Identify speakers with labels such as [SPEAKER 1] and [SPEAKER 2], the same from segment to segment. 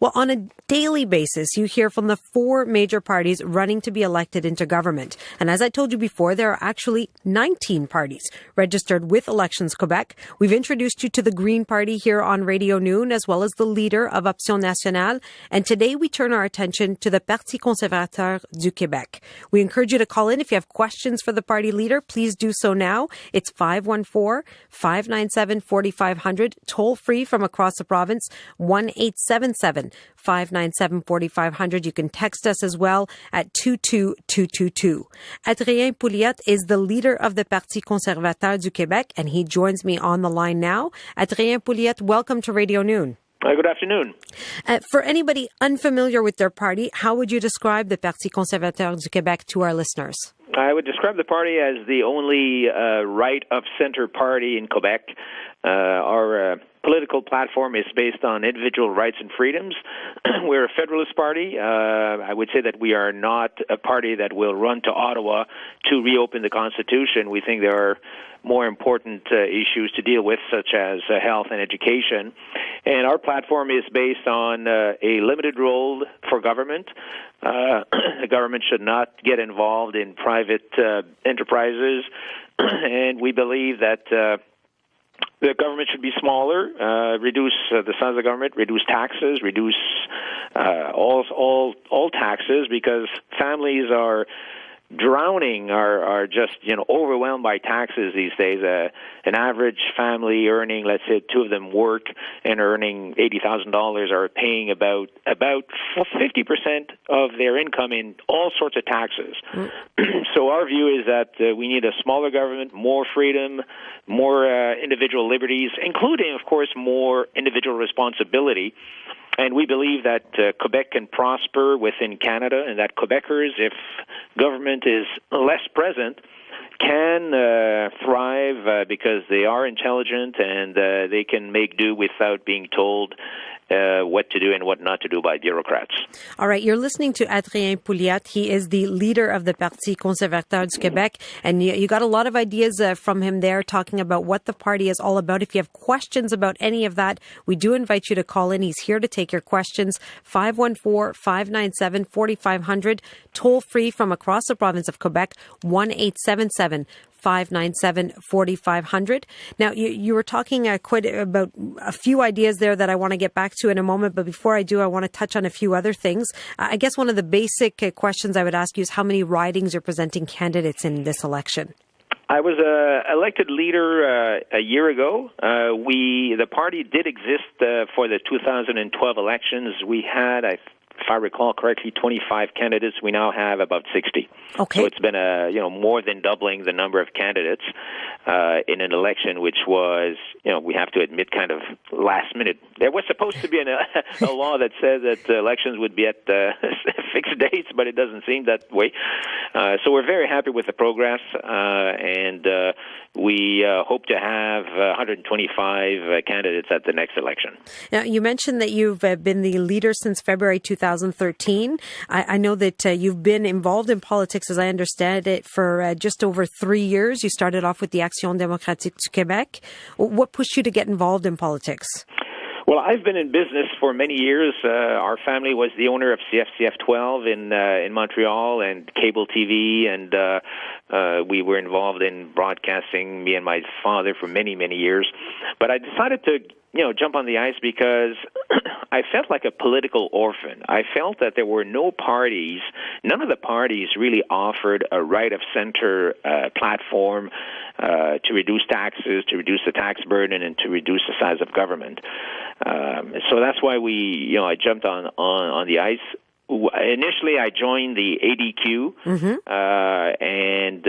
[SPEAKER 1] Well, on a daily basis, you hear from the four major parties running to be elected into government. And as I told you before, there are actually 19 parties registered with Elections Quebec. We've introduced you to the Green Party here on Radio Noon, as well as the leader of Option Nationale. And today we turn our attention to the Parti conservateur du Québec. We encourage you to call in if you have questions for the party leader. Please do so now. It's 514-597-4500, toll free from across the province, 1-877-597-4500. You can text us as well at 22222. Adrien Pouliot is the leader of the Parti conservateur du Québec, and he joins me on the line now. Adrien Pouliot, welcome to Radio Noon.
[SPEAKER 2] Good afternoon.
[SPEAKER 1] For anybody unfamiliar with their party, how would you describe the Parti conservateur du Québec to our listeners?
[SPEAKER 2] I would describe the party as the only right-of-center party in Quebec. Our political platform is based on individual rights and freedoms. We're a federalist party. I would say that we are not a party that will run to Ottawa to reopen the Constitution. We think there are more important issues to deal with, such as health and education. And our platform is based on a limited role for government. The government should not get involved in private enterprises. And we believe that the government should be smaller, reduce the size of the government, reduce taxes, reduce all taxes, because families are drowning, are just overwhelmed by taxes these days. An average family earning, let's say, two of them work and earning $80,000 are paying about 50% of their income in all sorts of taxes. So our view is that we need a smaller government, more freedom, more individual liberties, including, of course, more individual responsibility. And we believe that Quebec can prosper within Canada, and that Quebecers, if government is less present, can thrive because they are intelligent and they can make do without being told what to do and what not to do by bureaucrats.
[SPEAKER 1] All right, you're listening to Adrien Pouliot. He is the leader of the Parti conservateur du Québec, and you got a lot of ideas from him there talking about what the party is all about. If you have questions about any of that, we do invite you to call in. He's here to take your questions. 514-597-4500, toll free from across the province of Quebec, 1-877-597-4500. Now, you were talking quite about a few ideas there that I want to get back to in a moment, but before I do, I want to touch on a few other things. I guess one of the basic questions I would ask you is how many ridings you're presenting candidates in this election?
[SPEAKER 2] I was elected leader a year ago. The party did exist for the 2012 elections. We had, if I recall correctly, 25 candidates. We now have about 60.
[SPEAKER 1] Okay.
[SPEAKER 2] So it's been more than doubling the number of candidates in an election, which was, we have to admit, kind of last minute. There was supposed to be a law that said that elections would be at fixed dates, but it doesn't seem that way. So we're very happy with the progress, and we hope to have 125 candidates at the next election.
[SPEAKER 1] Now, you mentioned that you've been the leader since February 2013. I know that you've been involved in politics, as I understand it, for just over 3 years. You started off with the Action démocratique du Québec. What pushed you to get involved in politics?
[SPEAKER 2] Well, I've been in business for many years. Our family was the owner of CFCF 12 in Montreal and cable TV, and we were involved in broadcasting, me and my father, for many, many years. But I decided to jump on the ice because I felt like a political orphan. I felt that there were no parties, none of the parties really offered a right-of-center platform to reduce taxes, to reduce the tax burden, and to reduce the size of government. So that's why I jumped on the ice. Initially, I joined the ADQ, and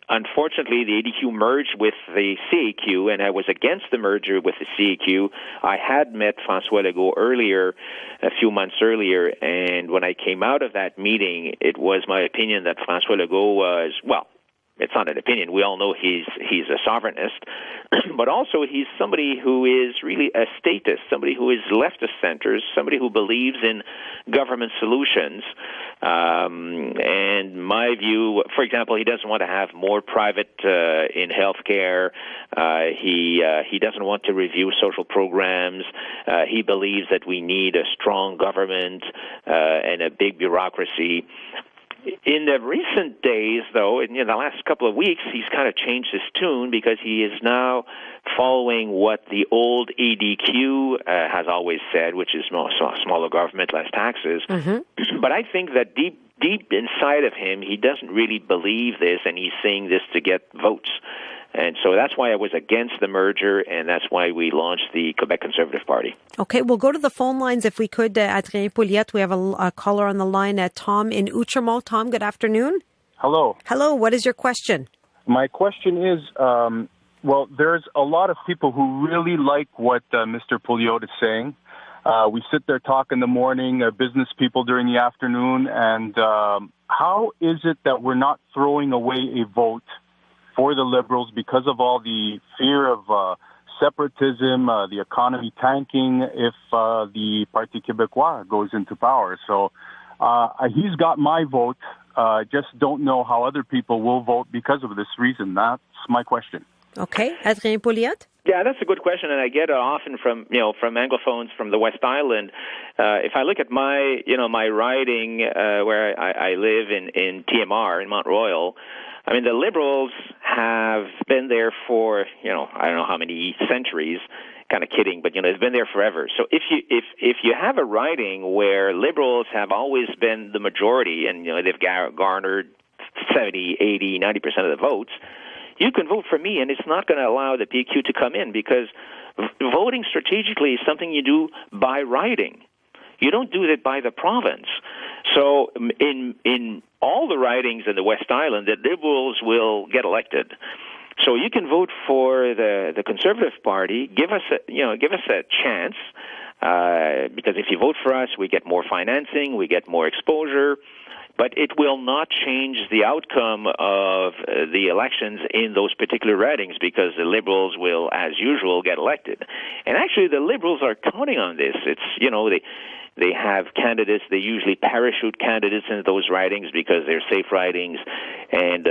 [SPEAKER 2] unfortunately, the ADQ merged with the CAQ, and I was against the merger with the CAQ. I had met François Legault a few months earlier, and when I came out of that meeting, it was my opinion that François Legault was, well, it's not an opinion. We all know he's a sovereignist, but also he's somebody who is really a statist, somebody who is leftist centers, somebody who believes in government solutions. And my view, for example, he doesn't want to have more private in healthcare. He doesn't want to review social programs. He believes that we need a strong government and a big bureaucracy. In the recent days, though, in the last couple of weeks, he's kind of changed his tune because he is now following what the old ADQ has always said, which is smaller government, less taxes. Mm-hmm. But I think that deep inside of him, he doesn't really believe this, and he's saying this to get votes. And so that's why I was against the merger, and that's why we launched the Quebec Conservative Party.
[SPEAKER 1] Okay, we'll go to the phone lines if we could. Adrien Pouliot, we have a caller on the line, Tom in Outremont. Tom, good afternoon.
[SPEAKER 3] Hello.
[SPEAKER 1] Hello, what is your question?
[SPEAKER 3] My question is, well, there's a lot of people who really like what Mr. Pouliot is saying. We sit there talk in the morning, business people during the afternoon, and how is it that we're not throwing away a vote for the Liberals because of all the fear of separatism, the economy tanking if the Parti Québécois goes into power? So he's got my vote. Just don't know how other people will vote because of this reason. That's my question.
[SPEAKER 1] Okay. Adrien Pouliot?
[SPEAKER 2] Yeah, that's a good question, and I get it often from Anglophones from the West Island. If I look at my riding where I live in TMR in Mont-Royal, I mean, the Liberals have been there for, I don't know how many centuries. Kind of kidding, but it's been there forever. So if you have a riding where Liberals have always been the majority, and they've garnered 70, 80, 90% of the votes, you can vote for me, and it's not going to allow the PQ to come in because voting strategically is something you do by riding. You don't do it by the province. So in all the ridings in the West Island, the Liberals will get elected. So you can vote for the Conservative Party. Give us a chance, because if you vote for us, we get more financing, we get more exposure. But it will not change the outcome of the elections in those particular ridings because the Liberals will, as usual, get elected. And actually, the Liberals are counting on this. It's they have candidates. They usually parachute candidates into those ridings because they're safe ridings, and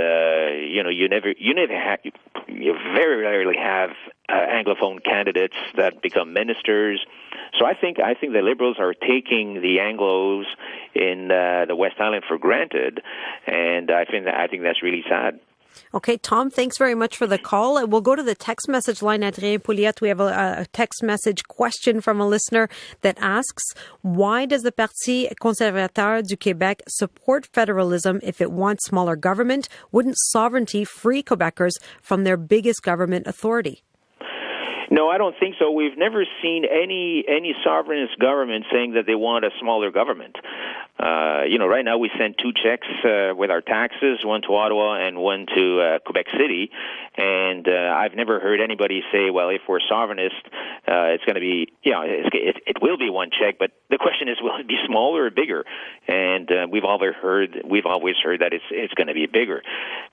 [SPEAKER 2] you very rarely have Anglophone candidates that become ministers. So I think the Liberals are taking the Anglos in the West Island for granted, and I think that's really sad.
[SPEAKER 1] Okay, Tom, thanks very much for the call. We'll go to the text message line, Adrien Pouliot. We have a text message question from a listener that asks, why does the Parti conservateur du Québec support federalism if it wants smaller government? Wouldn't sovereignty free Quebecers from their biggest government authority?
[SPEAKER 2] No, I don't think so. We've never seen any sovereignist government saying that they want a smaller government. Right now we send two checks with our taxes, one to Ottawa and one to Quebec City, and I've never heard anybody say, well, if we're sovereignist, it's going to be, it will be one check, but the question is, will it be smaller or bigger? And we've always heard that it's going to be bigger.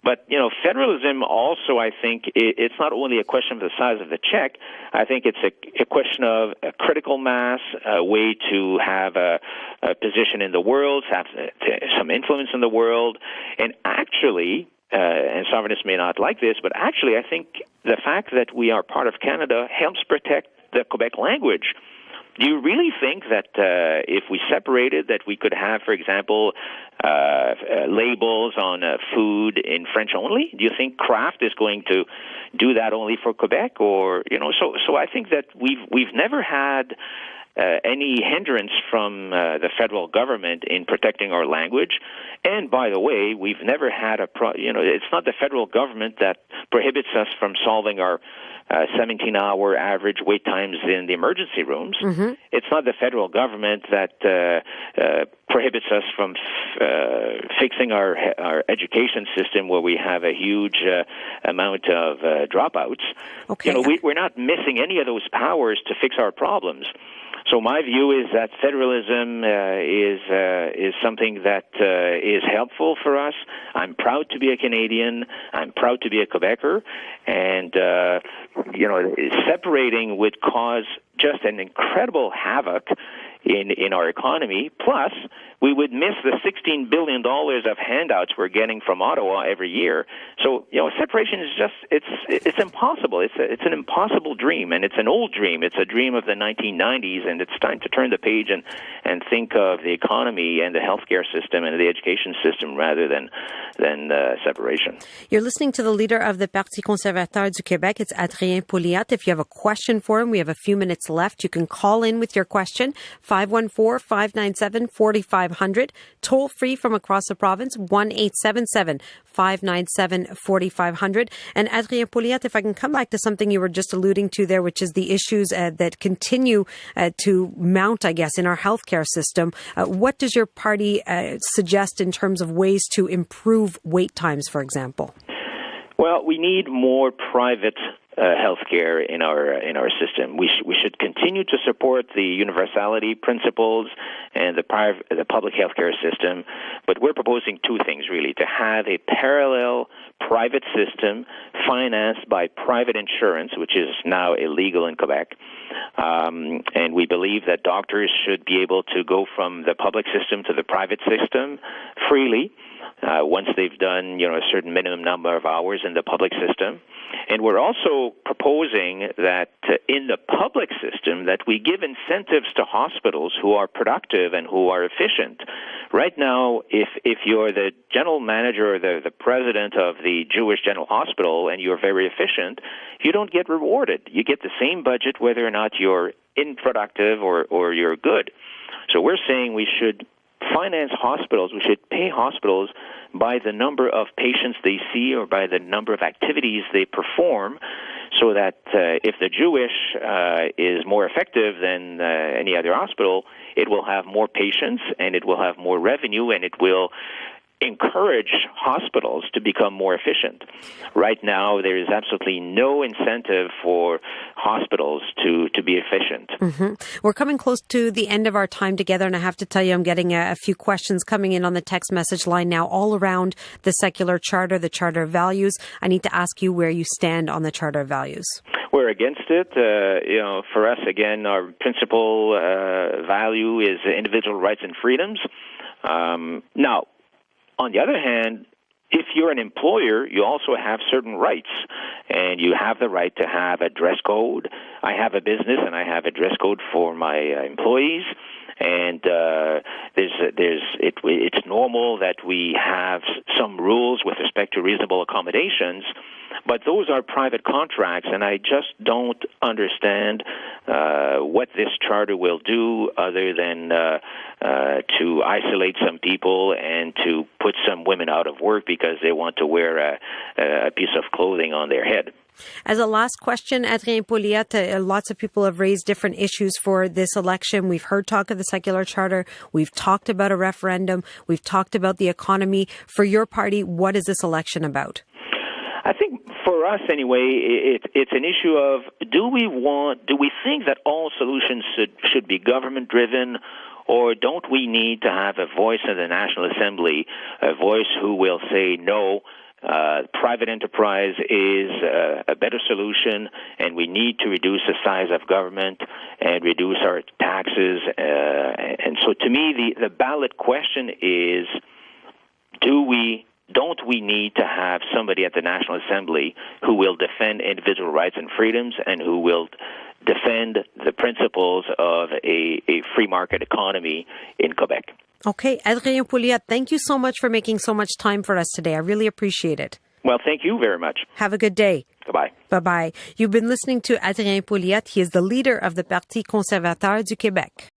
[SPEAKER 2] But, federalism also, I think, it's not only a question of the size of the check. I think it's a question of a critical mass, a way to have a position in the world, have some influence in the world, and actually, and sovereignists may not like this, but actually I think the fact that we are part of Canada helps protect the Quebec language. Do you really think that if we separated, that we could have, for example, labels on food in French only? Do you think Kraft is going to do that only for Quebec? Or so I think that we've never had any hindrance from the federal government in protecting our language. And by the way, we've never had it's not the federal government that prohibits us from solving our 17-hour average wait times in the emergency rooms. Mm-hmm. It's not the federal government that prohibits us from fixing our education system where we have a huge amount of dropouts. Okay. We're not missing any of those powers to fix our problems. So my view is that federalism is something that is helpful for us. I'm proud to be a Canadian. I'm proud to be a Quebecer. And, separating would cause just an incredible havoc in our economy. Plus, we would miss the $16 billion of handouts we're getting from Ottawa every year. So, separation is just, it's impossible. It's an impossible dream, and it's an old dream. It's a dream of the 1990s, and it's time to turn the page and think of the economy and the healthcare system and the education system rather than separation.
[SPEAKER 1] You're listening to the leader of the Parti conservateur du Québec. It's Adrien Pouliot. If you have a question for him, we have a few minutes left. You can call in with your question, 514-597-4500. Toll free from across the province, 1-877-597-4500. And Adrien Pouliot, if I can come back to something you were just alluding to there, which is the issues that continue to mount, I guess, in our healthcare system. What does your party suggest in terms of ways to improve wait times, for example?
[SPEAKER 2] Well, we need more private healthcare in our system. We should continue to support the universality principles and the public healthcare system, but we're proposing two things really: to have a parallel private system financed by private insurance, which is now illegal in Quebec, and we believe that doctors should be able to go from the public system to the private system freely. Once they've done, a certain minimum number of hours in the public system. And we're also proposing that in the public system that we give incentives to hospitals who are productive and who are efficient. Right now, if you're the general manager or the president of the Jewish General Hospital and you're very efficient, you don't get rewarded. You get the same budget whether or not you're unproductive or you're good. So we're saying we should finance hospitals. We should pay hospitals by the number of patients they see or by the number of activities they perform, so that if the Jewish is more effective than any other hospital, it will have more patients and it will have more revenue and it will encourage hospitals to become more efficient. Right now, there is absolutely no incentive for hospitals to be efficient.
[SPEAKER 1] Mm-hmm. We're coming close to the end of our time together, and I have to tell you, I'm getting a few questions coming in on the text message line now all around the secular charter, the Charter of Values. I need to ask you where you stand on the Charter of Values.
[SPEAKER 2] We're against it. For us, again, our principal value is individual rights and freedoms. Now, on the other hand, if you're an employer, you also have certain rights, and you have the right to have a dress code. I have a business, and I have a dress code for my employees, and it's normal that we have some rules with respect to reasonable accommodations, but those are private contracts, and I just don't understand what this charter will do other than to isolate some people and to put some women out of work because they want to wear a piece of clothing on their head.
[SPEAKER 1] As a last question, Adrien Pouliot, lots of people have raised different issues for this election. We've heard talk of the secular charter. We've talked about a referendum. We've talked about the economy. For your party, what is this election about?
[SPEAKER 2] I think for us anyway, it's an issue of do we think that all solutions should be government driven, or don't we need to have a voice in the National Assembly, a voice who will say no, private enterprise is a better solution, and we need to reduce the size of government and reduce our taxes. And so to me, the ballot question is, don't we need to have somebody at the National Assembly who will defend individual rights and freedoms and who will defend the principles of a free market economy in Quebec?
[SPEAKER 1] Okay, Adrien Pouliot, thank you so much for making so much time for us today. I really appreciate it.
[SPEAKER 2] Well, thank you very much.
[SPEAKER 1] Have a good day.
[SPEAKER 2] Goodbye.
[SPEAKER 1] Bye-bye. You've been listening to Adrien Pouliot. He is the leader of the Parti conservateur du Québec.